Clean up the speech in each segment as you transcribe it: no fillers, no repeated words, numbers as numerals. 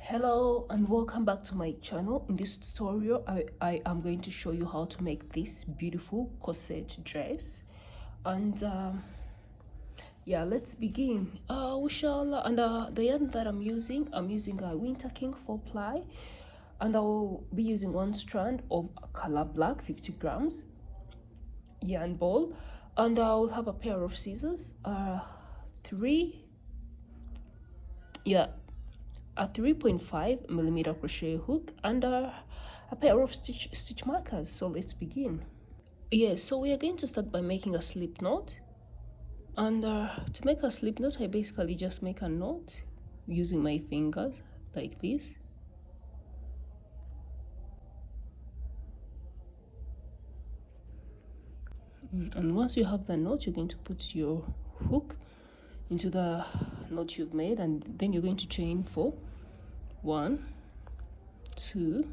Hello and welcome back to my channel. In this tutorial I am going to show you how to make this beautiful corset dress. And yeah, let's begin. We shall and the yarn that I'm using a Winter King 4-ply, and I'll be using one strand of color black 50 grams yarn ball, and I'll have a pair of scissors, a 3.5 millimeter crochet hook, and a pair of stitch markers. So let's begin. Yes, so we are going to start by making a slip knot, and to make a slip knot I basically just make a knot using my fingers like this. And once you have the knot, you're going to put your hook into the knot you've made, and then you're going to chain for 1, 2,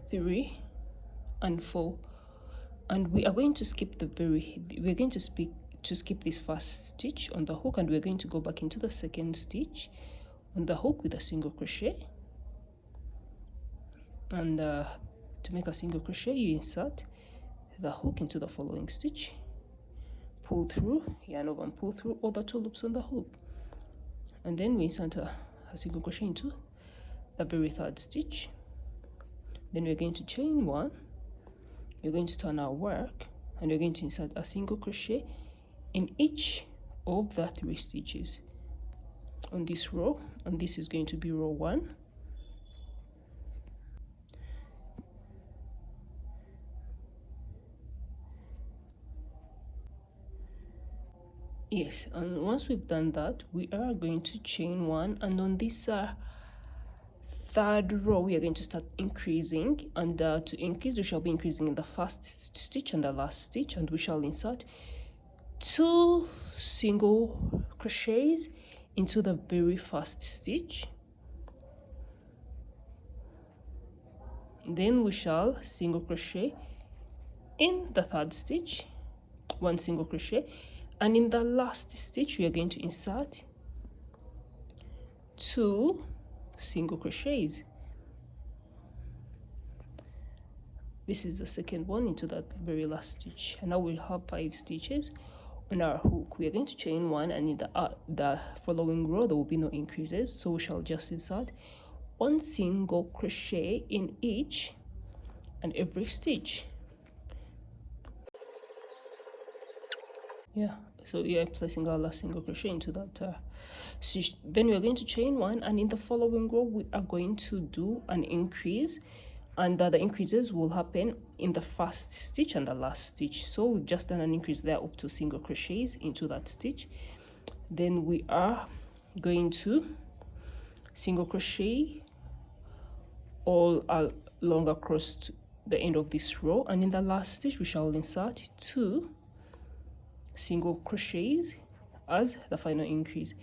3, and 4. And we are going to skip skip this first stitch on the hook, and we're going to go back into the second stitch on the hook with a single crochet. And to make a single crochet, you insert the hook into the following stitch, pull through, yarn over and pull through all the 2 loops on the hook, and then we insert a single crochet into the very 3rd stitch. Then we're going to chain 1, we're going to turn our work, and we're going to insert a single crochet in each of the 3 stitches on this row, and this is going to be row 1. Yes, and once we've done that, we are going to chain 1, and on this 3rd row we are going to start increasing, and to increase we shall be increasing in the first stitch and the last stitch, and we shall insert 2 single crochets into the very first stitch. Then we shall single crochet in the 3rd stitch, 1 single crochet, and in the last stitch we are going to insert 2 single crochets. This is the second one into that very last stitch, and now we'll have 5 stitches on our hook. We are going to chain 1, and in the following row there will be no increases, so we shall just insert 1 single crochet in each and every stitch. Yeah, so we are placing our last single crochet into that stitch. Then we are going to chain 1, and in the following row we are going to do an increase, and the increases will happen in the first stitch and the last stitch. So we've just done an increase there of 2 single crochets into that stitch. Then we are going to single crochet all along across the end of this row, and in the last stitch we shall insert 2 single crochets as the final increase.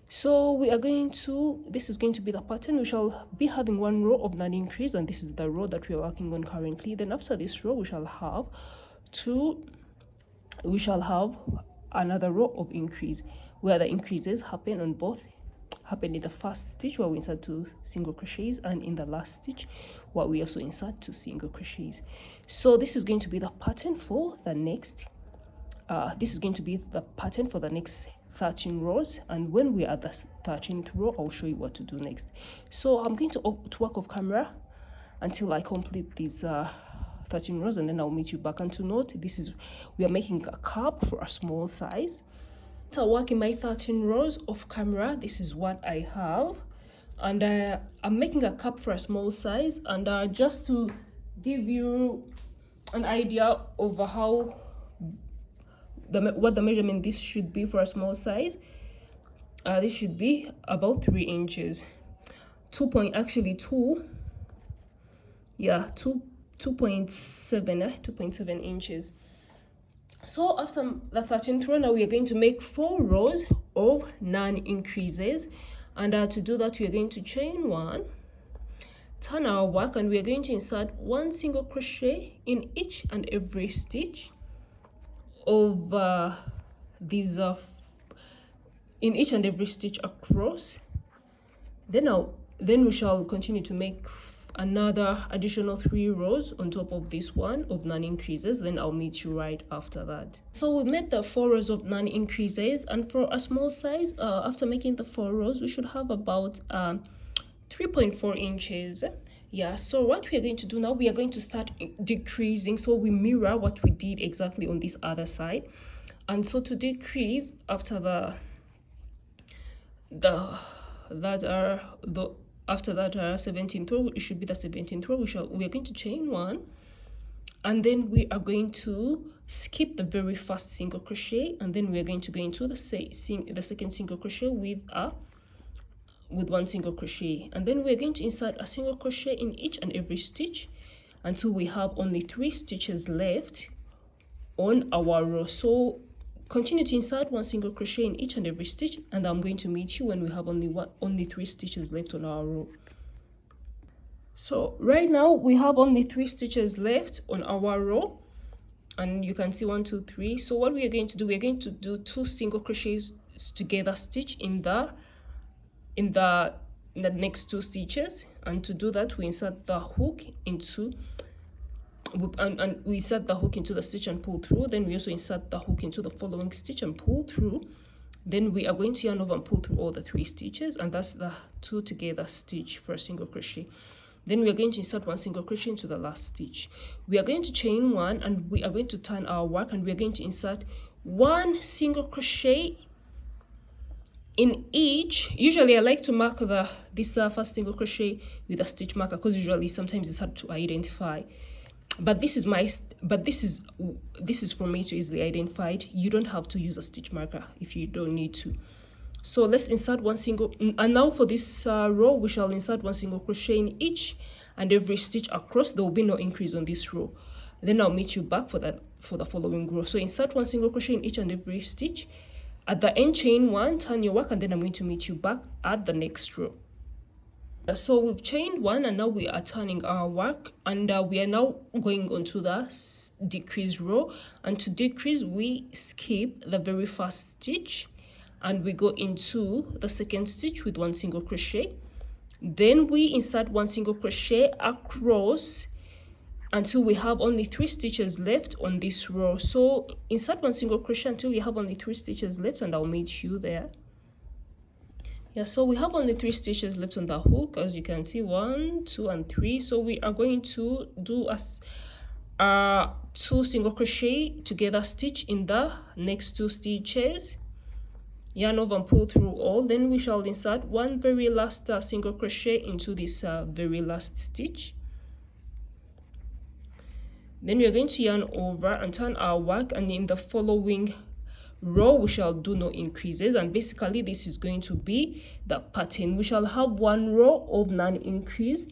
So we are going to, this is going to be the pattern. We shall be having 1 row of non increase, and this is the row that we are working on currently. Then after this row we shall have another row of increase, where the increases happen in the first stitch where we insert 2 single crochets, and in the last stitch where we also insert 2 single crochets. So this is going to be the pattern for the next 13 rows, and when we are at the 13th row I'll show you what to do next. So I'm going to work off camera until I complete these 13 rows, and then I'll meet you back. And to note, we are making a cup for a small size. So working my 13 rows off camera, this is what I have, and I'm making a cup for a small size. And just to give you an idea of what the measurement this should be for a small size, this should be about 3 inches, 2.7 inches. So after the 13th row, now we are going to make 4 rows of non-increases, and to do that we are going to chain 1, turn our work, and we are going to insert 1 single crochet in each and every stitch of these in each and every stitch across. Then we shall continue to make another additional 3 rows on top of this one of non-increases. Then I'll meet you right after that. So we made the 4 rows of non-increases, and for a small size, after making the 4 rows, we should have about 3.4 inches. Yeah, so what we are going to do now, we are going to start decreasing, so we mirror what we did exactly on this other side. And so to decrease, after after that 17th row, it should be the 17th row, we are going to chain 1, and then we are going to skip the very first single crochet, and then we are going to go into the second single crochet with 1 single crochet, and then we're going to insert a single crochet in each and every stitch until we have only 3 stitches left on our row. So continue to insert 1 single crochet in each and every stitch, and I'm going to meet you when we have only 3 stitches left on our row. So right now we have only 3 stitches left on our row, and you can see 1, 2, 3. So what we are going to do, we are going to do 2 single crochets together stitch in the next 2 stitches, and to do that we insert the hook into and we insert the hook into the stitch and pull through. Then we also insert the hook into the following stitch and pull through. Then we are going to yarn over and pull through all the 3 stitches, and that's the 2 together stitch for a single crochet. Then we are going to insert 1 single crochet into the last stitch. We are going to chain 1, and we are going to turn our work, and we are going to insert 1 single crochet in each. Usually I like to mark this first single crochet with a stitch marker, because usually sometimes it's hard to identify, but this is for me to easily identify it. You don't have to use a stitch marker if you don't need to. So let's insert 1 single, and now for this row we shall insert 1 single crochet in each and every stitch across. There will be no increase on this row. Then I'll meet you back for the following row. So insert 1 single crochet in each and every stitch. At the end, chain 1, turn your work, and then I'm going to meet you back at the next row. So we've chained 1, and now we are turning our work, and we are now going on to the decrease row. And to decrease, we skip the very first stitch and we go into the second stitch with 1 single crochet. Then we insert 1 single crochet across until we have only 3 stitches left on this row. So insert 1 single crochet until you have only 3 stitches left, and I'll meet you there. Yeah, so we have only 3 stitches left on the hook, as you can see, 1, 2, and 3. So we are going to do a 2 single crochet together stitch in the next 2 stitches, yarn over and pull through all. Then we shall insert 1 very last single crochet into this very last stitch. Then we are going to yarn over and turn our work, and in the following row we shall do no increases. And basically this is going to be the pattern. We shall have 1 row of non-increase,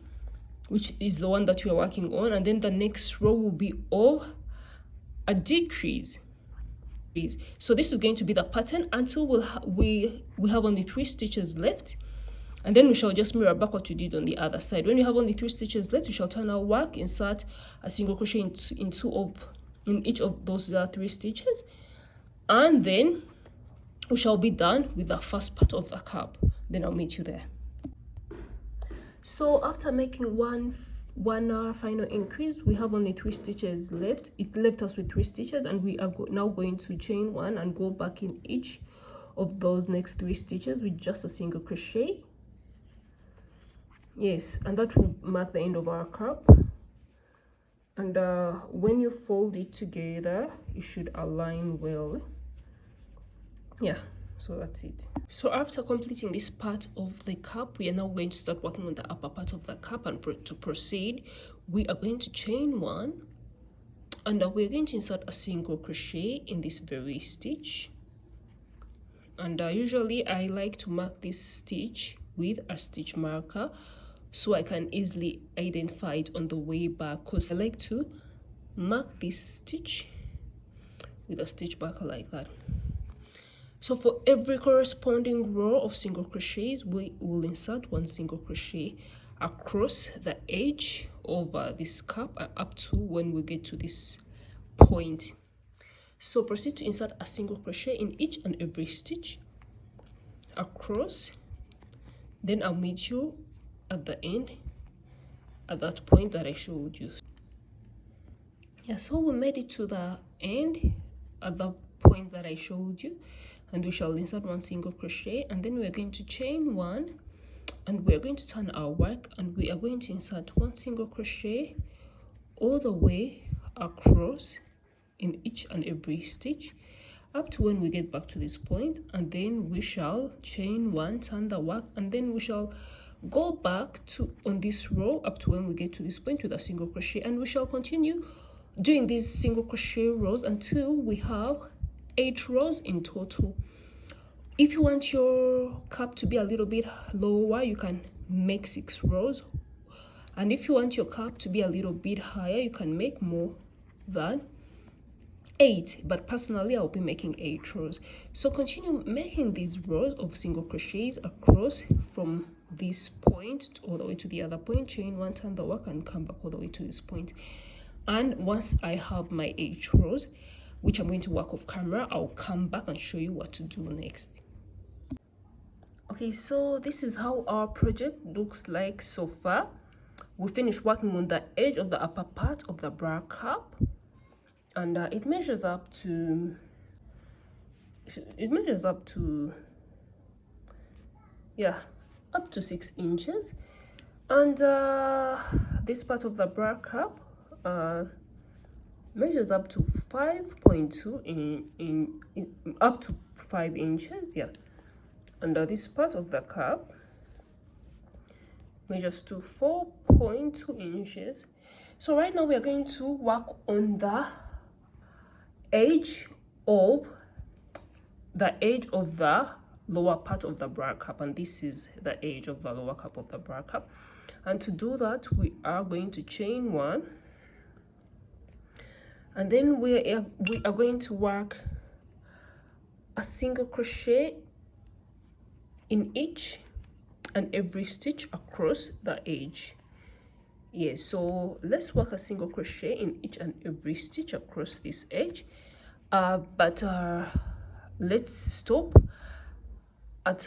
which is the one that we are working on, and then the next row will be of a decrease. So this is going to be the pattern until we have only 3 stitches left, and then we shall just mirror back what we did on the other side. When we have only 3 stitches left, we shall turn our work, insert a single crochet in each of those 3 stitches, and then we shall be done with the first part of the cap. Then I'll meet you there. So after making one final increase, we have only 3 stitches left. It left us with 3 stitches, and we are now going to chain 1 and go back in each of those next 3 stitches with just a single crochet. Yes, and that will mark the end of our cap. And when you fold it together, it should align well. Yeah, so that's it. So after completing this part of the cap, we are now going to start working on the upper part of the cap. And to proceed, we are going to chain 1, and we're going to insert a single crochet in this very stitch. And usually I like to mark this stitch with a stitch marker so I can easily identify it on the way back, because I like to mark this stitch with a stitch marker like that. So for every corresponding row of single crochets, we will insert 1 single crochet across the edge of this cap up to when we get to this point. So proceed to insert a single crochet in each and every stitch. across, then I'll meet you at the end at that point that I showed you. Yeah, so we made it to the end at the point that I showed you, and we shall insert one single crochet, and then we're going to chain one, and we're going to turn our work, and we are going to insert one single crochet all the way across in each and every stitch up to when we get back to this point, and then we shall chain one, turn the work, and then we shall go back to on this row up to when we get to this point with a single crochet, and we shall continue doing these single crochet rows until we have 8 rows in total. If you want your cap to be a little bit lower, you can make 6 rows, and if you want your cap to be a little bit higher, you can make more than 8, but personally I'll be making 8 rows. So continue making these rows of single crochets across from this point all the way to the other point, chain one, turn the work, and come back all the way to this point. And once I have my 8 rows, which I'm going to work off camera, I'll come back and show you what to do next. Okay, so this is how our project looks like so far. We finished working on the edge of the upper part of the bra cap, and it measures up to yeah, up to 6 inches, and this part of the bra cap measures up to 5.2 in up to 5 inches, yeah, and this part of the cap measures to 4.2 inches. So right now we are going to work on the edge of the lower part of the bra cap, and this is the edge of the lower cap of the bra cap. And to do that, we are going to chain one, and then we are going to work a single crochet in each and every stitch across the edge. Yes, so let's work a single crochet in each and every stitch across this edge, but let's stop at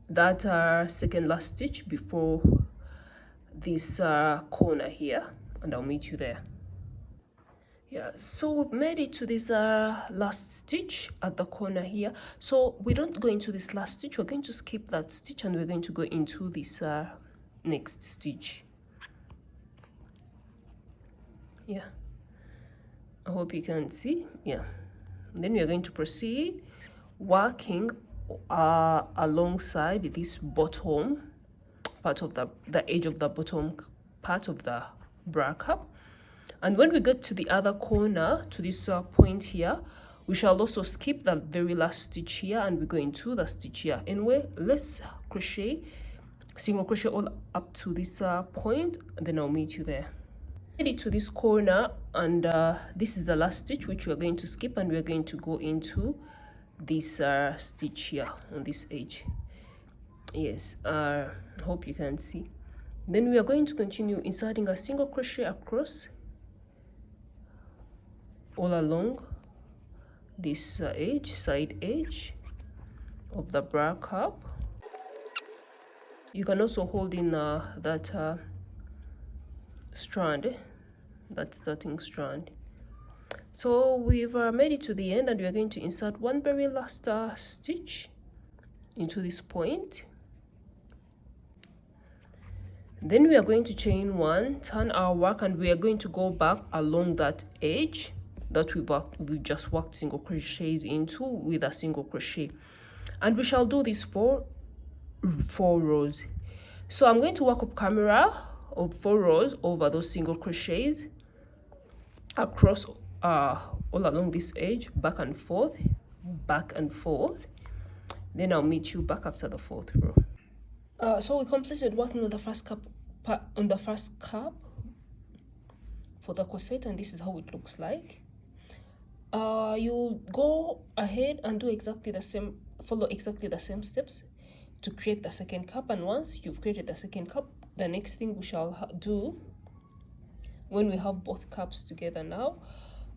that second last stitch before this corner here, and I'll meet you there. Yeah, so we've made it to this last stitch at the corner here. So we don't go into this last stitch, we're going to skip that stitch, and we're going to go into this next stitch. Yeah, I hope you can see. Yeah, and then we are going to proceed working alongside this bottom part of the edge of the bottom part of the bra cap. And when we get to the other corner, to this point here, we shall also skip the very last stitch here, and we go into the stitch here. Anyway, let's crochet, single crochet all up to this point, and then I'll meet you there. Get it to this corner, and this is the last stitch which we're going to skip, and we're going to go into this stitch here on this edge. Yes, hope you can see. Then we are going to continue inserting a single crochet across all along this edge, side edge of the bra cap. You can also hold in that strand, that starting strand. So we've made it to the end, and we're going to insert one very last stitch into this point. Then we are going to chain one, turn our work, and we are going to go back along that edge that we just worked single crochets into with a single crochet, and we shall do this for 4 rows. So I'm going to work off camera of 4 rows over those single crochets across all along this edge, back and forth, then I'll meet you back after the 4th row. So we completed working on the first cap for the corset, and this is how it looks like. You'll go ahead and do exactly the same, follow exactly the same steps to create the second cap. And once you've created the second cap, the next thing we shall do when we have both caps together now,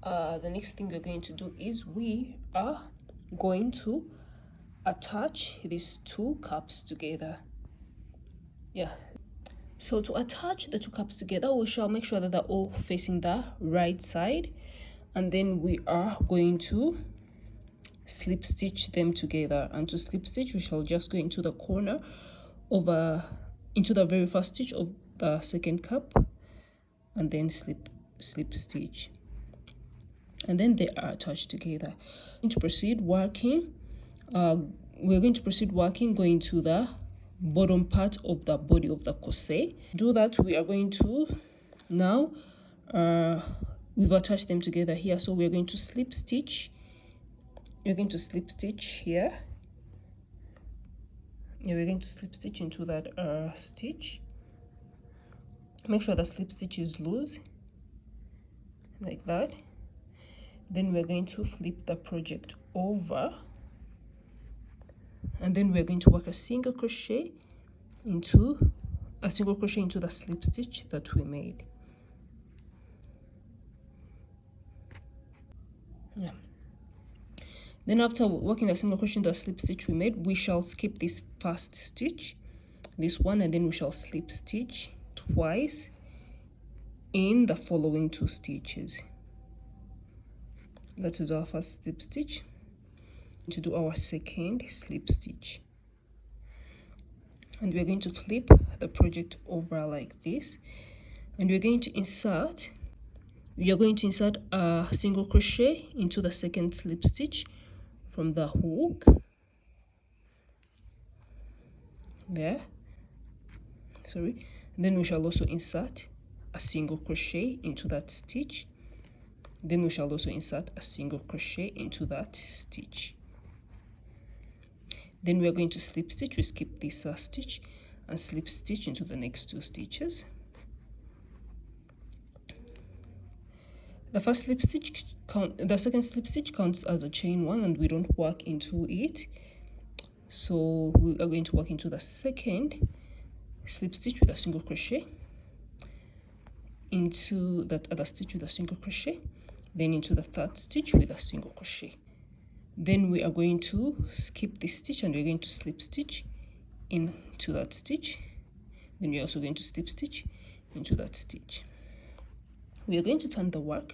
the next thing we're going to do is we are going to attach these two cups together. Yeah, so to attach the two cups together, we shall make sure that they're all facing the right side, and then we are going to slip stitch them together. And to slip stitch, we shall just go into the corner over into the very first stitch of the second cup, and then slip stitch, and then they are attached together. To proceed working, we're going to proceed working going to the bottom part of the body of the corset. Do that, we are going to now we've attached them together here, so we're going to slip stitch. You're going to slip stitch here. Yeah, we're going to slip stitch into that stitch. Make sure the slip stitch is loose, like that. Then we're going to flip the project over, and then we're going to work a single crochet into the slip stitch that we made. Yeah. Then after working the single crochet into the slip stitch we made, we shall skip this first stitch, this one, and then we shall slip stitch twice in the following two stitches. That is our first slip stitch. To do our second slip stitch, and we're going to flip the project over like this, and we're going to insert a single crochet into the second slip stitch from the hook there. Sorry. And then we shall also insert a single crochet into that stitch. Then we shall also insert a single crochet into that stitch. Then we are going to slip stitch. We skip this stitch and slip stitch into the next two stitches. The first slip stitch the second slip stitch counts as a chain one, and we don't work into it. So we are going to work into the second slip stitch with a single crochet, into that other stitch with a single crochet, then into the third stitch with a single crochet. Then we are going to skip this stitch and we're going to slip stitch into that stitch. Then we're also going to slip stitch into that stitch. We are going to turn the work.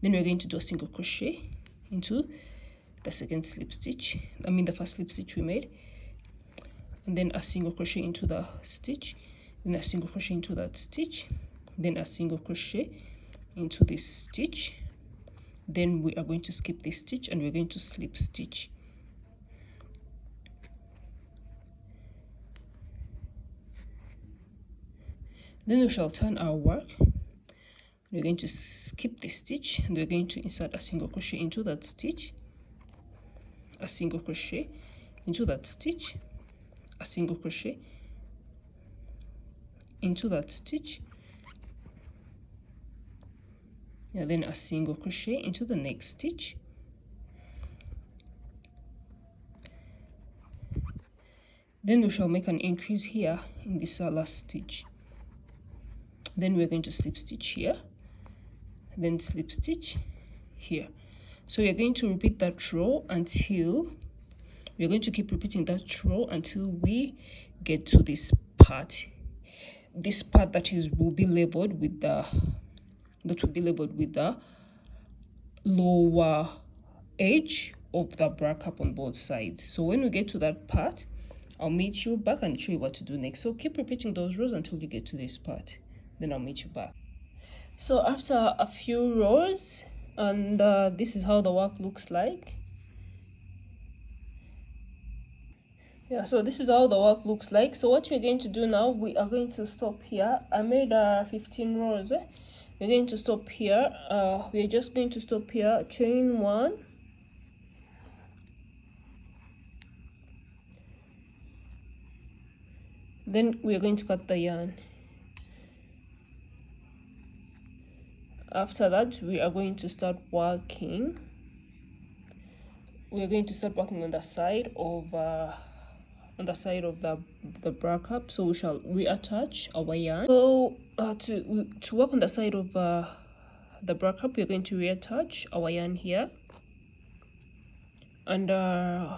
Then we're going to do a single crochet into the second slip stitch, the first slip stitch we made, and then a single crochet into the stitch, then a single crochet into that stitch, then a single crochet into this stitch. Then we are going to skip this stitch and we're going to slip stitch. Then we shall turn our work. We're going to skip this stitch and we're going to insert a single crochet into that stitch, a single crochet into that stitch, a single crochet into that stitch, and then a single crochet into the next stitch. Then we shall make an increase here in this last stitch. Then we're going to slip stitch here, then slip stitch here. So we're going to repeat that row until we're going to keep repeating that row until we get to this part that will be labeled with the lower edge of the bra cup on both sides. So when we get to that part, I'll meet you back and show you what to do next. So keep repeating those rows until you get to this part, then I'll meet you back. So after a few rows, and this is how the work looks like. Yeah, so this is how the work looks like. So what we're going to do now, we are going to stop here. I made 15 rows. We're going to stop here. We're just going to stop here, chain one, then we're going to cut the yarn. After that, we are going to start working. We're going to start working on the side of the bra cup. So we shall reattach our yarn. So to work on the side of the bra cup, we're going to reattach our yarn here, And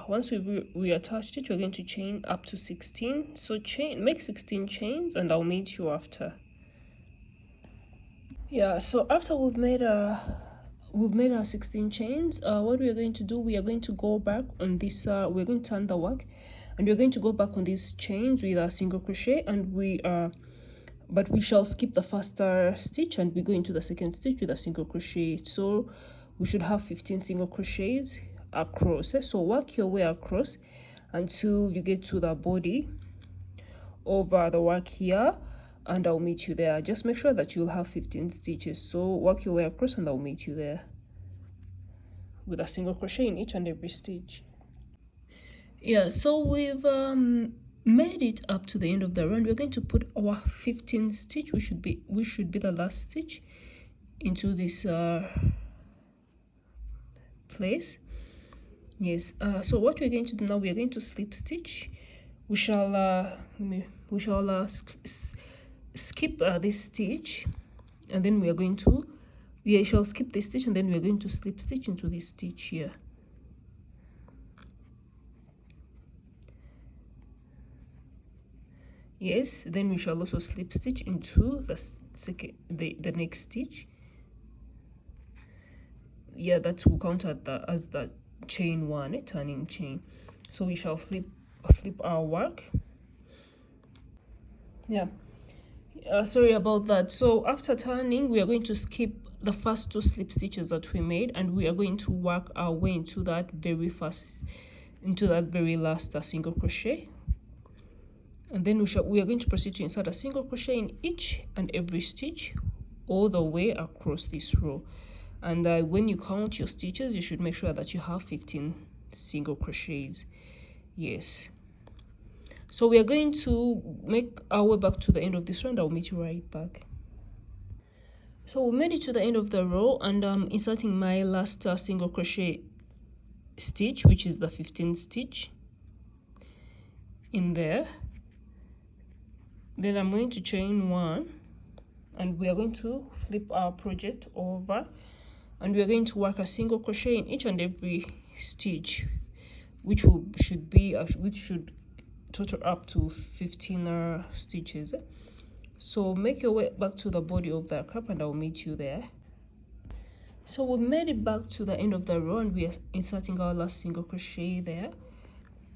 once we've reattached it, we're going to chain up to 16. So make 16 chains, and I'll meet you after. Yeah, so after we've made our 16 chains, what we are going to do, we are going to go back on this, we're going to turn the work, and we're going to go back on these chains with a single crochet, and but we shall skip the first stitch, and we go into the second stitch with a single crochet. So we should have 15 single crochets across. So work your way across until you get to the body of the work here, and I'll meet you there. Just make sure that you'll have 15 stitches. So work your way across, and I'll meet you there with a single crochet in each and every stitch. Yeah, so we've made it up to the end of the round. We're going to put our 15th stitch, which should be the last stitch, into this place. Yes, so what we're going to do now, we are going to slip stitch. We shall skip this stitch, and then we shall skip this stitch, and then we are going to slip stitch into this stitch here. Yes, then we shall also slip stitch into the next stitch. Yeah, that will count as the chain one, a turning chain. So we shall flip our work. Yeah, sorry about that. So after turning, we are going to skip the first 2 slip stitches that we made, and we are going to work our way into that very last single crochet. And then we are going to proceed to insert a single crochet in each and every stitch all the way across this row. And when you count your stitches, you should make sure that you have 15 single crochets. Yes, so we are going to make our way back to the end of this round. I'll meet you right back. So we made it to the end of the row, and I'm inserting my last single crochet stitch, which is the 15th stitch, in there. Then I'm going to chain 1, and we are going to flip our project over, and we are going to work a single crochet in each and every stitch, which should total up to 15 stitches. So make your way back to the body of the cap, and I'll meet you there. So we made it back to the end of the row, and we are inserting our last single crochet there,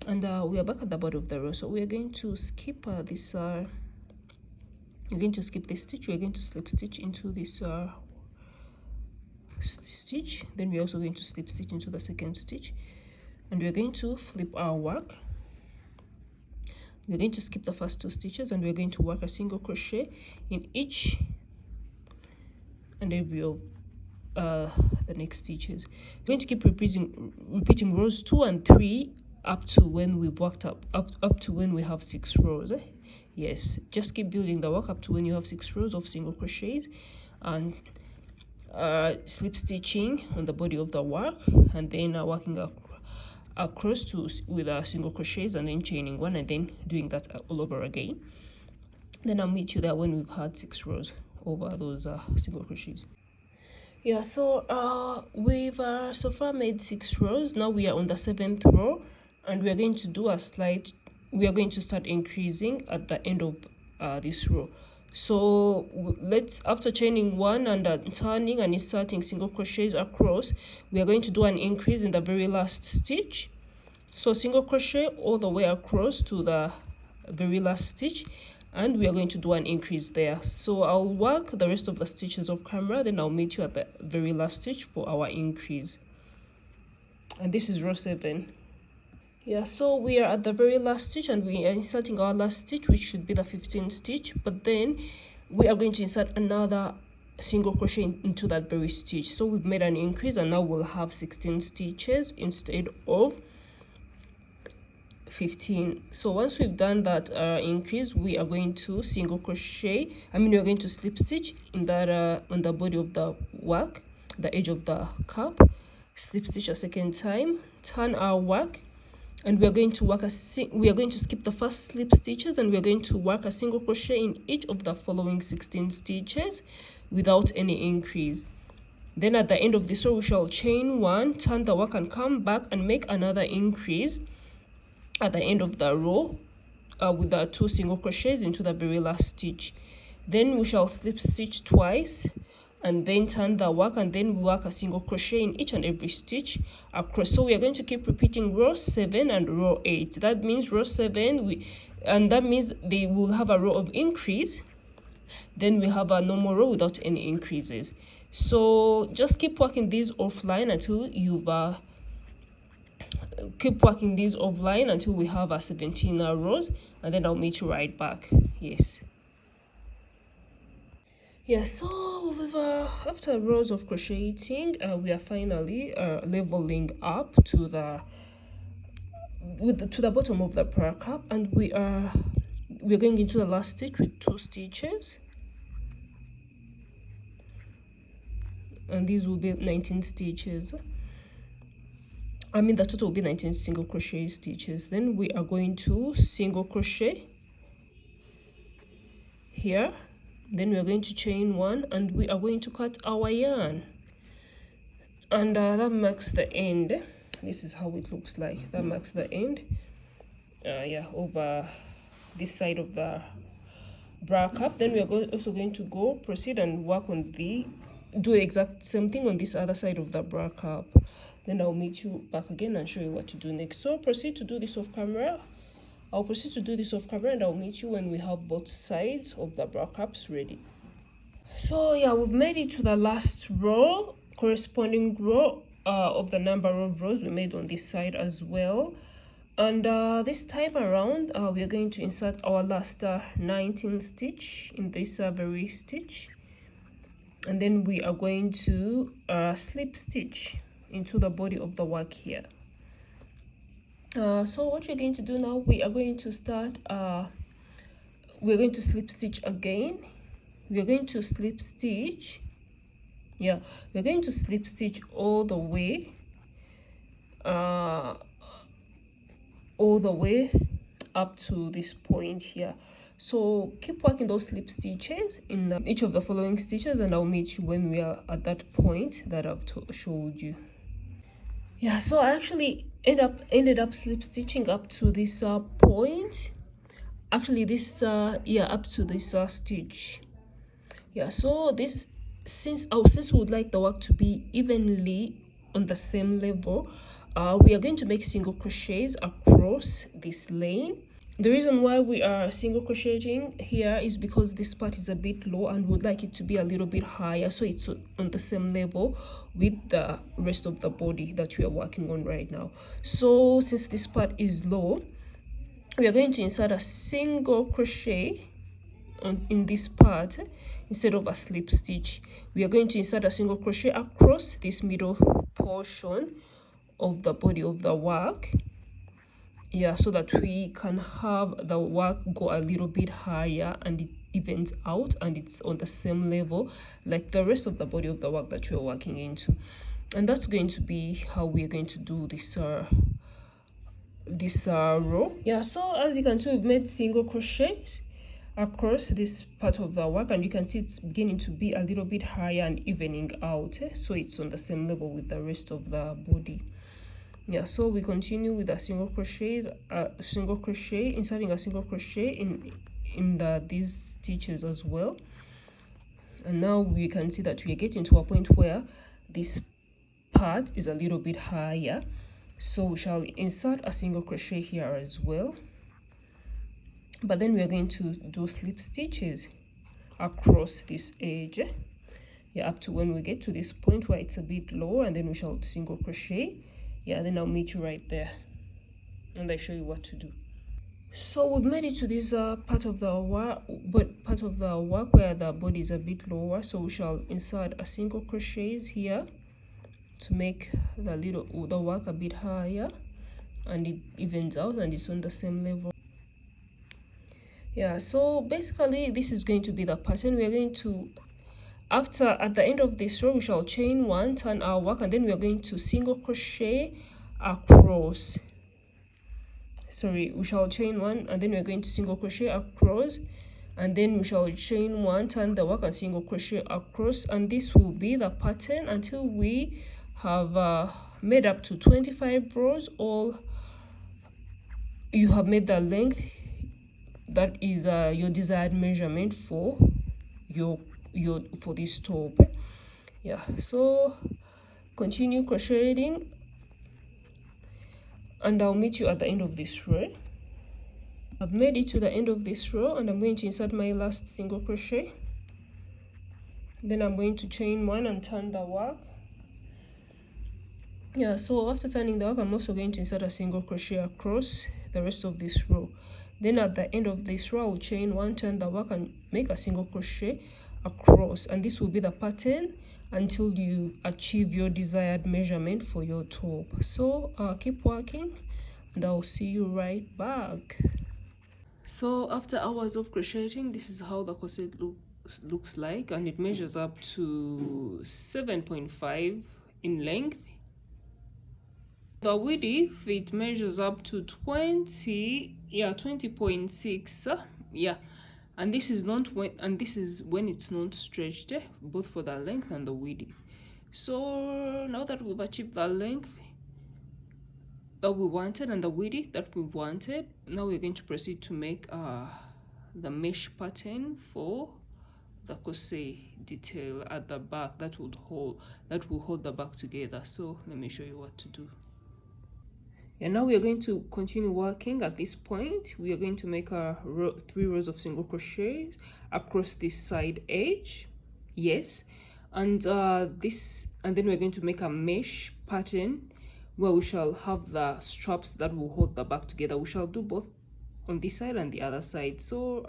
and we are back at the body of the row. So we are going to skip this you're going to skip this stitch. We're going to slip stitch into this stitch. Then we're also going to slip stitch into the second stitch, and we're going to flip our work. We're going to skip the first 2 stitches, and we're going to work a single crochet in each and every of the next stitches. We're going to keep repeating rows 2 and 3 up to when we've worked up to when we have 6 rows. Yes, just keep building the work up to when you have 6 rows of single crochets, and slip stitching on the body of the work, and then working across with single crochets, and then chaining 1, and then doing that all over again. Then I'll meet you there when we've had 6 rows over those single crochets. Yeah, so we've so far made 6 rows. Now we are on the 7th row, and we are going to do we are going to start increasing at the end of this row. So after chaining 1 and turning and inserting single crochets across, we are going to do an increase in the very last stitch. So single crochet all the way across to the very last stitch, and we are going to do an increase there. So I'll work the rest of the stitches off camera, then I'll meet you at the very last stitch for our increase. And this is row 7. Yeah, so we are at the very last stitch, and we are inserting our last stitch, which should be the 15th stitch, but then we are going to insert another single crochet into that very stitch. So we've made an increase, and now we'll have 16 stitches instead of 15. So once we've done that increase, we are going to single crochet, we're going to slip stitch in that on the body of the work, the edge of the cap, slip stitch a second time, turn our work, and we are going to skip the first slip stitches, and we are going to work a single crochet in each of the following 16 stitches without any increase. Then at the end of this row we shall chain 1, turn the work and come back and make another increase at the end of the row with the 2 single crochets into the very last stitch. Then we shall slip stitch twice and then turn the work, and then we work a single crochet in each and every stitch across. So we are going to keep repeating row 7 and row 8. That means row 7 that means they will have a row of increase, then we have a normal row without any increases. So just keep working these offline until you've keep working these offline until we have a 17 rows, and then I'll meet you right back. Yes. Yeah, so after rows of crocheting, we are finally leveling up to the bottom of the bra cup, and we're going into the last stitch with 2 stitches, and these will be 19 stitches. I mean the total will be 19 single crochet stitches. Then we are going to single crochet here, then we are going to chain 1, and we are going to cut our yarn, and that marks the end. This is how it looks like. That marks the end over this side of the bra cup. Then we are also going to proceed and work on do the exact same thing on this other side of the bra cup. Then I'll meet you back again and show you what to do next. So proceed to do this off camera. I'll proceed to do this off camera, and I'll meet you when we have both sides of the bra cups ready. So yeah, we've made it to the last row, corresponding row of the number of rows we made on this side as well. And this time around we are going to insert our last 19 stitch in this very stitch, and then we are going to slip stitch into the body of the work here. So what we're going to do now, we are going to start we're going to slip stitch again. We're going to slip stitch, we're going to slip stitch all the way up to this point here. So keep working those slip stitches in each of the following stitches, and I'll meet you when we are at that point that I've showed you. Yeah, so I actually ended up slip stitching up to this point, actually this up to this stitch. Yeah, so since we would like the work to be evenly on the same level, we are going to make single crochets across this lane. The reason why we are single crocheting here is because this part is a bit low and would like it to be a little bit higher, so it's on the same level with the rest of the body that we are working on right now. So since this part is low, we are going to insert a single crochet in this part instead of a slip stitch. We are going to insert a single crochet across this middle portion of the body of the work, so that we can have the work go a little bit higher and it evens out and it's on the same level like the rest of the body of the work that you're working into. And that's going to be how we're going to do this row. So as you can see, we've made single crochets across this part of the work, and you can see it's beginning to be a little bit higher and evening out, so it's on the same level with the rest of the body. So we continue with a single crochet, inserting a single crochet in these stitches as well. And now we can see that we are getting to a point where this part is a little bit higher, so we shall insert a single crochet here as well, but then we are going to do slip stitches across this edge, up to when we get to this point where it's a bit lower, and then we shall single crochet. Then I'll meet you right there and I show you what to do. So we've made it to this part of the work where the body is a bit lower, so we shall insert a single crochet here to make the work a bit higher and it evens out and it's on the same level. So basically this is going to be the pattern. We are going to, at the end of this row, we shall chain 1, turn our work, and then we are going to single crochet across. We shall chain 1 and then we're going to single crochet across, and then we shall chain 1, turn the work, and single crochet across, and this will be the pattern until we have made up to 25 rows, or you have made the length that is your desired measurement for your for this top. Yeah, so continue crocheting and I'll meet you at the end of this row. I've made it to the end of this row and I'm going to insert my last single crochet. Then I'm going to chain 1 and turn the work. Yeah, so after turning the work, I'm also going to insert a single crochet across the rest of this row. Then at the end of this row, I'll chain 1, turn the work, and make a single crochet across, and this will be the pattern until you achieve your desired measurement for your top. So keep working and I'll see you right back. So after hours of crocheting, this is how the corset looks like, and it measures up to 7.5 in length. The width, it measures up to 20.6. Yeah, and this is when it's not stretched, both for the length and the width. So now that we've achieved the length that we wanted and the width that we wanted, now we're going to proceed to make the mesh pattern for the corset detail at the back that will hold the back together. So let me show you what to do. And now we are going to continue working. At this point, we are going to make 3 rows of single crochets across this side edge. Yes, and then we're going to make a mesh pattern where we shall have the straps that will hold the back together. We shall do both on this side and the other side. So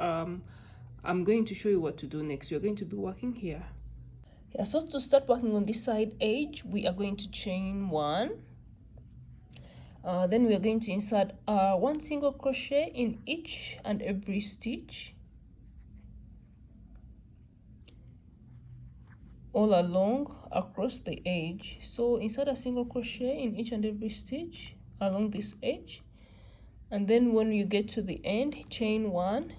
I'm going to show you what to do next. You're going to be working here. Yeah, so to start working on this side edge, we are going to chain 1. Then we are going to insert 1 single crochet in each and every stitch all along across the edge. So insert a single crochet in each and every stitch along this edge, and then when you get to the end, chain 1,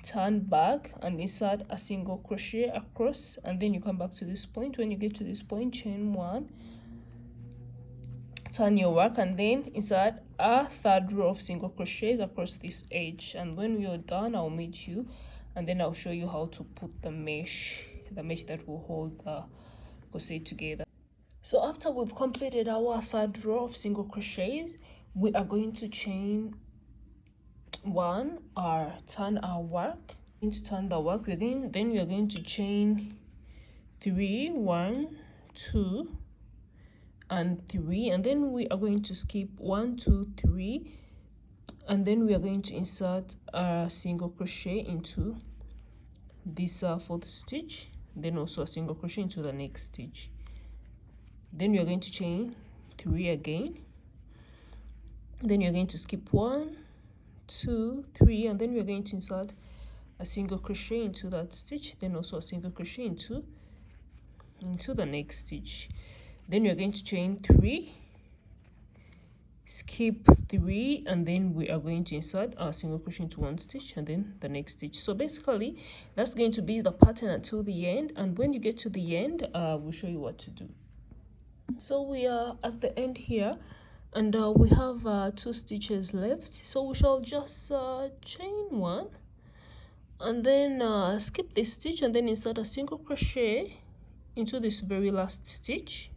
turn back and insert a single crochet across, and then you come back to this point. When you get to this point, chain 1, turn your work, and then insert a 3rd row of single crochets across this edge. And when we are done, I'll meet you and then I'll show you how to put the mesh that will hold the corset together. So after we've completed our 3rd row of single crochets, we are going to chain 1 or turn our work. To turn the work, then we are going to chain 3, 1, 2 and 3, and then we are going to skip 1, 2, 3, and then we are going to insert a single crochet into this 4th stitch, then also a single crochet into the next stitch. Then we are going to chain 3 again, then you're going to skip 1, 2, 3, and then we're going to insert a single crochet into that stitch, then also a single crochet into the next stitch. Then you're going to chain 3, skip 3, and then we are going to insert a single crochet into 1 stitch and then the next stitch. So basically that's going to be the pattern until the end, and when you get to the end, we'll show you what to do. So we are at the end here, and we have 2 stitches left, so we shall just chain 1 and then skip this stitch and then insert a single crochet into this very last stitch.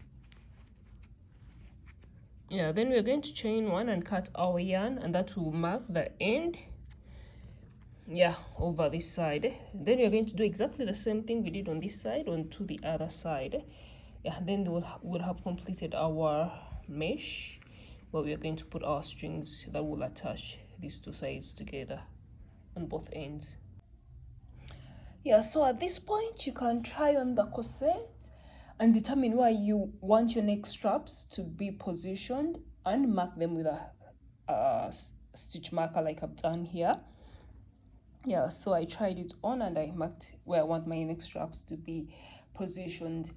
Yeah, then we're going to chain 1 and cut our yarn, and that will mark the end, yeah, over this side. Then we're going to do exactly the same thing we did on this side onto the other side. Yeah, then we'll have completed our mesh where we are going to put our strings that will attach these 2 sides together on both ends. Yeah, so at this point you can try on the corset and determine where you want your neck straps to be positioned and mark them with a stitch marker like I've done here. Yeah, so I tried it on and I marked where I want my neck straps to be positioned,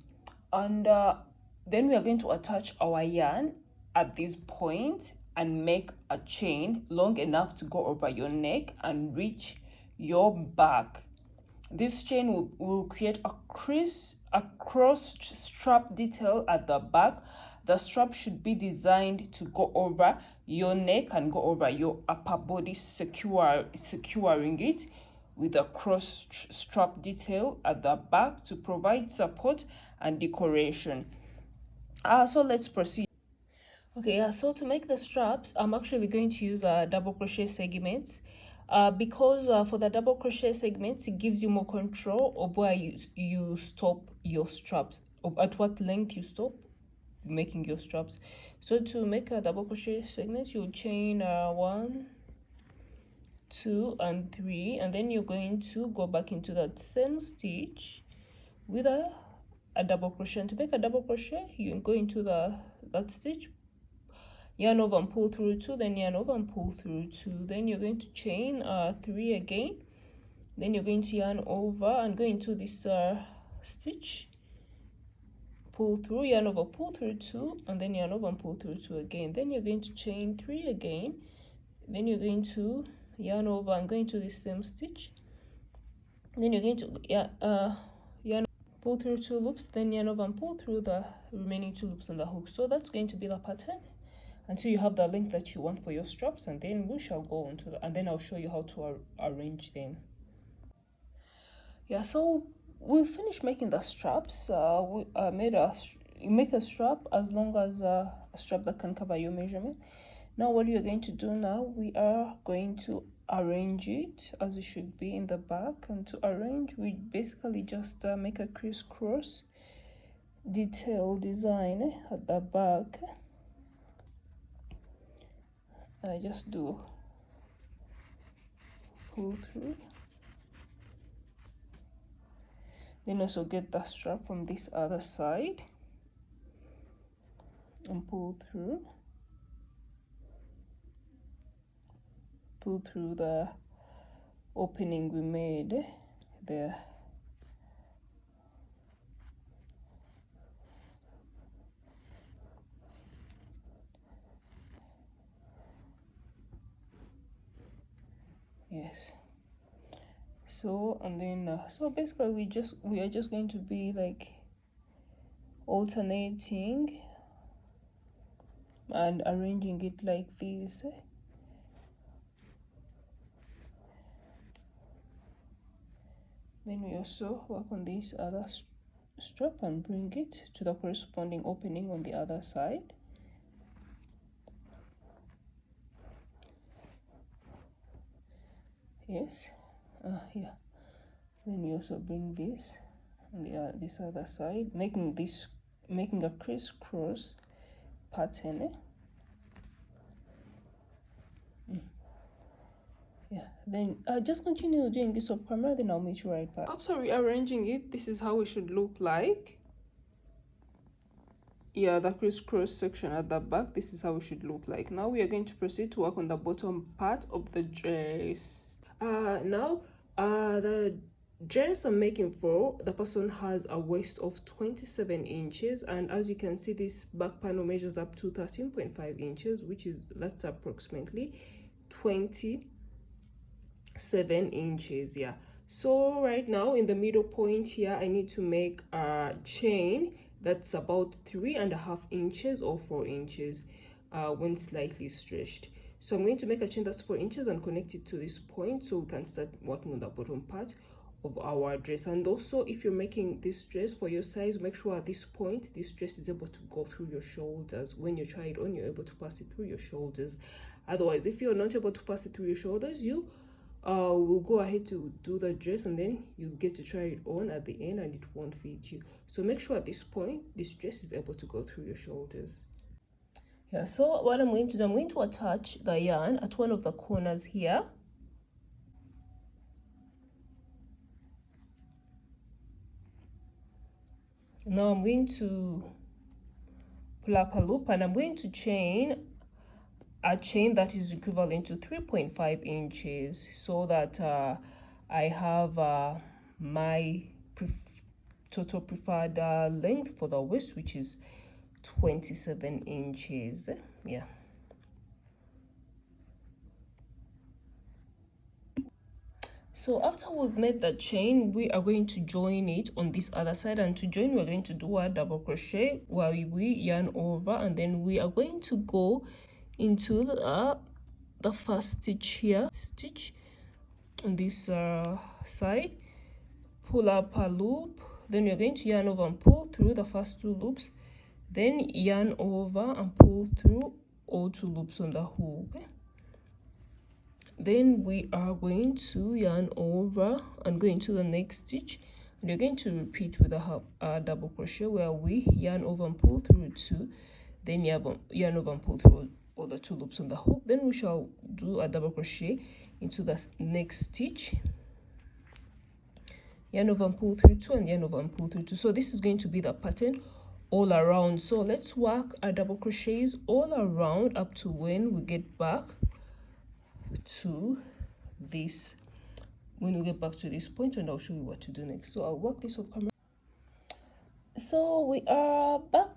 and then we are going to attach our yarn at this point and make a chain long enough to go over your neck and reach your back. This chain will create a cross strap detail at the back. The strap should be designed to go over your neck and go over your upper body, securing it with a cross strap detail at the back to provide support and decoration. So let's proceed. Okay, so to make the straps, I'm actually going to use double crochet segments. Because for the double crochet segments, it gives you more control of where you stop your straps, at what length you stop making your straps. So to make a double crochet segments, you'll chain 1, 2 and 3, and then you're going to go back into that same stitch with a double crochet. And to make a double crochet, you go into that stitch, yarn over and pull through 2, then yarn over and pull through 2, then you're going to chain 3 again, then you're going to yarn over and go into this stitch, pull through, yarn over, pull through 2, and then yarn over and pull through 2 again, then you're going to chain 3 again, then you're going to yarn over and go into this same stitch, then you're going to yarn, pull through 2 loops, then yarn over and pull through the remaining 2 loops on the hook. So that's going to be the pattern until you have the length that you want for your straps, and then we shall go on to and then I'll show you how to arrange them. Yeah, so we finished making the straps. We make a strap as long as a strap that can cover your measurement. Now what you're going to do now, we are going to arrange it as it should be in the back. And to arrange, we basically just make a crisscross detail design at the back. I just do pull through, then also get the strap from this other side and pull through the opening we made there. Yes. So and then so basically we are just going to be like alternating and arranging it like this. Then we also work on this other strap and bring it to the corresponding opening on the other side. Yes, yeah. Then we also bring this on the this other side, making a crisscross pattern. Yeah, then just continue doing this off camera, then I'll meet you right back. After rearranging it, this is how it should look like. Yeah, the crisscross section at the back, this is how it should look like. Now we are going to proceed to work on the bottom part of the dress. Now the dress I'm making for, the person has a waist of 27 inches, and as you can see, this back panel measures up to 13.5 inches, that's approximately 27 inches. Yeah, so right now in the middle point here, I need to make a chain that's about 3.5 inches or 4 inches when slightly stretched. So I'm going to make a chain that's 4 inches and connect it to this point so we can start working on the bottom part of our dress. And also, if you're making this dress for your size, make sure at this point this dress is able to go through your shoulders. When you try it on, you're able to pass it through your shoulders. Otherwise, if you're not able to pass it through your shoulders, you will go ahead to do the dress and then you get to try it on at the end and it won't fit you. So make sure at this point this dress is able to go through your shoulders. Yeah, so what I'm going to do, I'm going to attach the yarn at one of the corners here. Now I'm going to pull up a loop and I'm going to chain a chain that is equivalent to 3.5 inches so that I have my total preferred length for the waist, which is 27 inches. Yeah, So after we've made the chain, we are going to join it on this other side, and to join we're going to do a double crochet while we yarn over, and then we are going to go into the first stitch here, stitch on this side, pull up a loop, then you're going to yarn over and pull through the first 2 loops, then yarn over and pull through all 2 loops on the hook. Then we are going to yarn over and go into the next stitch, and you're going to repeat with a double crochet where we yarn over and pull through 2, then yarn over and pull through all the 2 loops on the hook. Then we shall do a double crochet into the next stitch, yarn over and pull through 2, and yarn over and pull through 2. So this is going to be the pattern all around. So let's work our double crochets all around up to when we get back to this point, and I'll show you what to do next. So I'll work this off camera. So we are back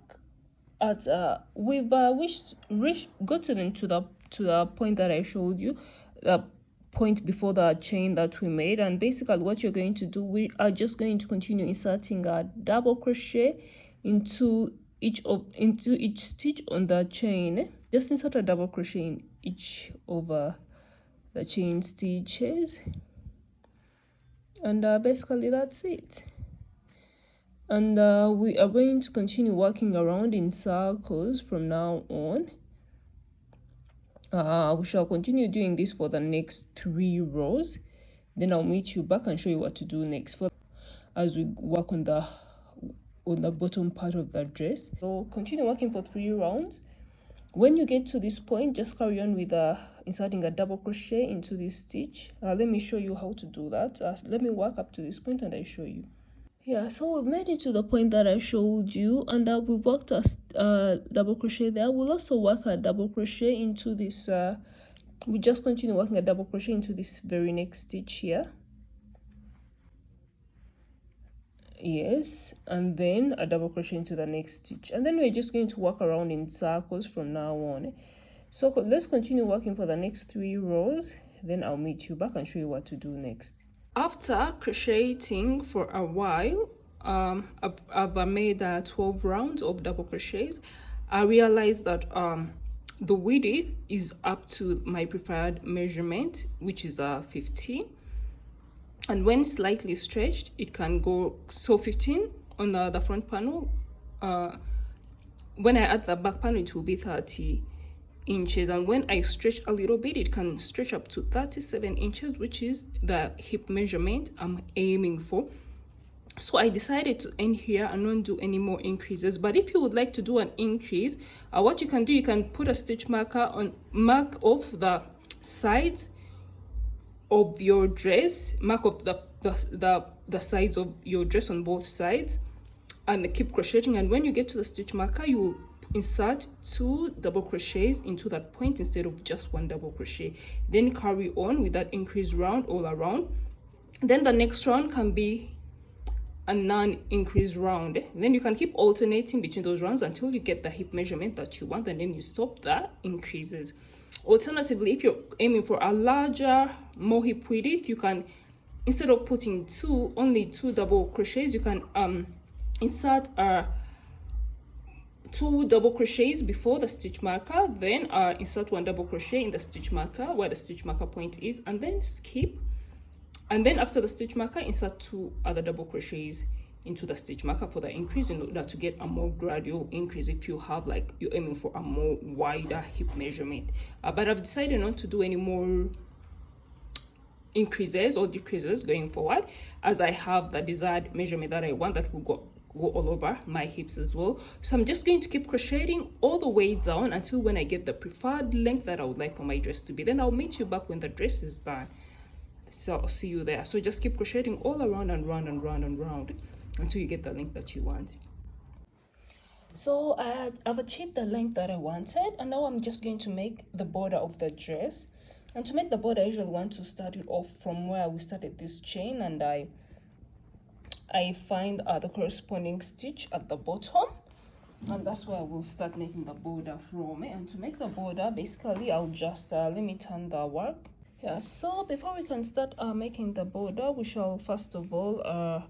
at we've gotten to the point that I showed you, the point before the chain that we made. And basically what you're going to do, we are just going to continue inserting a double crochet into each stitch on the chain. Just insert a double crochet in each of the chain stitches, and basically that's it. And we are going to continue working around in circles from now on. We shall continue doing this for the next 3 rows, then I'll meet you back and show you what to do next as we work on the bottom part of the dress. So continue working for 3 rounds. When you get to this point, just carry on with inserting a double crochet into this stitch. Let me show you how to do that. Let me work up to this point and I show you. Yeah, so we've made it to the point that I showed you, and we've worked a double crochet there. We'll also work a double crochet into this. We just continue working a double crochet into this very next stitch here. Yes, and then a double crochet into the next stitch, and then we're just going to work around in circles from now on. So let's continue working for the next 3 rows, then I'll meet you back and show you what to do next. After crocheting for a while, I've made 12 rounds of double crochets. I realized that the width is up to my preferred measurement, which is 15. And when slightly stretched, it can go, so 15 on the front panel. When I add the back panel, it will be 30 inches. And when I stretch a little bit, it can stretch up to 37 inches, which is the hip measurement I'm aiming for. So I decided to end here and not do any more increases. But if you would like to do an increase, what you can do, you can put a stitch marker on, mark off the sides of your dress, mark off the sides of your dress on both sides, and keep crocheting. And when you get to the stitch marker, you will insert 2 double crochets into that point instead of just 1 double crochet. Then carry on with that increase round all around. Then the next round can be a non-increase round. Then you can keep alternating between those rounds until you get the hip measurement that you want, and then you stop the increases. Alternatively, if you're aiming for a larger, more hip width, you can, instead of putting only 2 double crochets, you can insert 2 double crochets before the stitch marker, then insert 1 double crochet in the stitch marker where the stitch marker point is, and then skip. And then after the stitch marker, insert 2 other double crochets into the stitch marker for the increase, in order to get a more gradual increase if you have, like, you're aiming for a more wider hip measurement. But I've decided not to do any more increases or decreases going forward, as I have the desired measurement that I want that will go all over my hips as well. So I'm just going to keep crocheting all the way down until when I get the preferred length that I would like for my dress to be. Then I'll meet you back when the dress is done. So I'll see you there. So just keep crocheting all around and round and round and round until you get the length that you want. So I've achieved the length that I wanted, and now I'm just going to make the border of the dress. And to make the border, I usually want to start it off from where we started this chain, and I find the corresponding stitch at the bottom, and that's where we'll start making the border from. And to make the border, basically I'll just let me turn the work. Yeah, so before we can start making the border, we shall first of all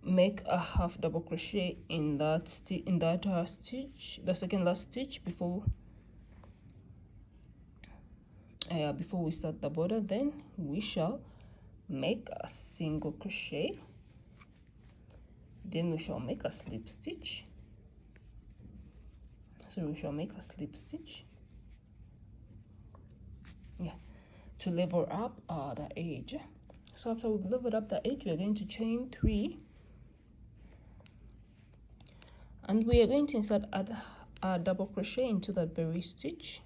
make a half double crochet in that stitch, the second last stitch, before we start the border. Then we shall make a single crochet, then we shall make a slip stitch. So we shall make a slip stitch, yeah, to level up the edge. So after we've leveled up the edge, we're going to chain 3, and we are going to insert a double crochet into that very stitch.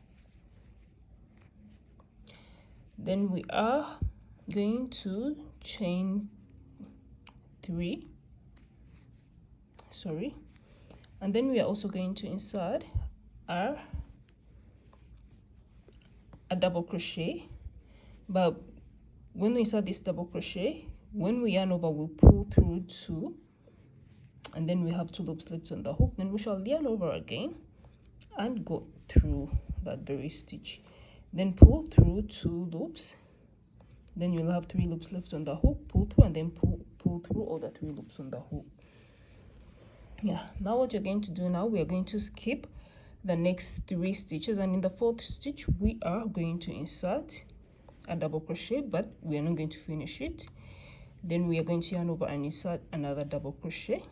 Then we are going to chain 3, and then we are also going to insert a double crochet. But when we insert this double crochet, when we yarn over, we'll pull through 2, and then we have 2 loops left on the hook. Then we shall yarn over again and go through that very stitch, then pull through 2 loops. Then you'll have 3 loops left on the hook, pull through, and then pull through all the 3 loops on the hook. Yeah, now what you're going to do now, we are going to skip the next 3 stitches, and in the 4th stitch we are going to insert a double crochet, but we are not going to finish it. Then we are going to yarn over and insert another double crochet,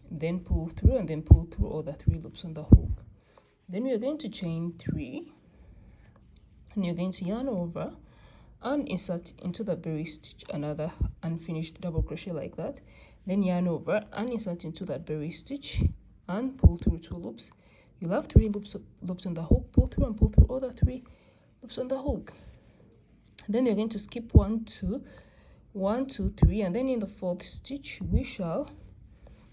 then pull through, and then pull through all the 3 loops on the hook. Then we are going to chain 3, and you're going to yarn over and insert into the very stitch another unfinished double crochet like that. Then yarn over and insert into that very stitch and pull through 2 loops. You'll have 3 loops on the hook, pull through, and pull through all the 3 loops on the hook. Then you're going to skip 1 2 1 2 3, and then in the 4th stitch we shall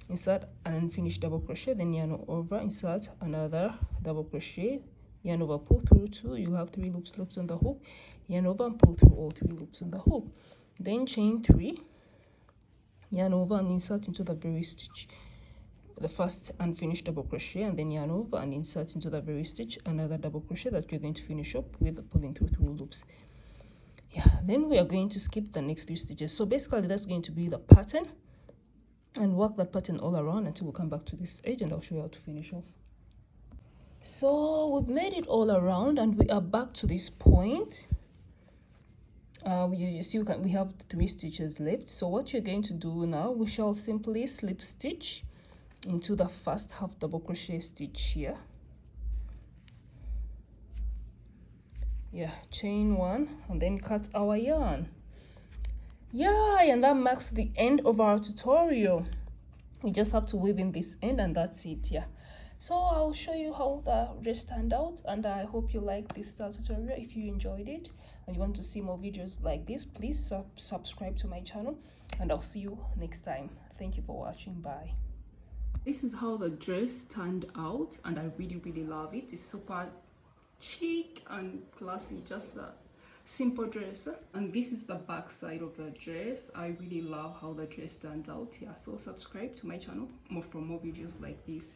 insert an unfinished double crochet, then yarn over, insert another double crochet, yarn over, pull through 2. You'll have 3 loops left on the hook, yarn over and pull through all 3 loops on the hook. Then chain 3, yarn over and insert into the very stitch the first unfinished double crochet, and then yarn over and insert into the very stitch another double crochet that you're going to finish up with pulling through 3 loops. Yeah, then we are going to skip the next 3 stitches. So basically that's going to be the pattern, and work that pattern all around until we come back to this edge, and I'll show you how to finish off. So we've made it all around and we are back to this point. You see we have 3 stitches left. So what you're going to do now, we shall simply slip stitch into the first half double crochet stitch here. Yeah, chain 1 and then cut our yarn. Yeah, and that marks the end of our tutorial. We just have to weave in this end and that's it. Yeah, so I'll show you how the dress turned out, and I hope you like this tutorial. If you enjoyed it and you want to see more videos like this, please subscribe to my channel, and I'll see you next time. Thank you for watching. Bye. This is how the dress turned out, and I really love it. It's super chic and classy, just a simple dress. And this is the back side of the dress. I really love how the dress turned out. Yeah, so subscribe to my channel for more videos like this.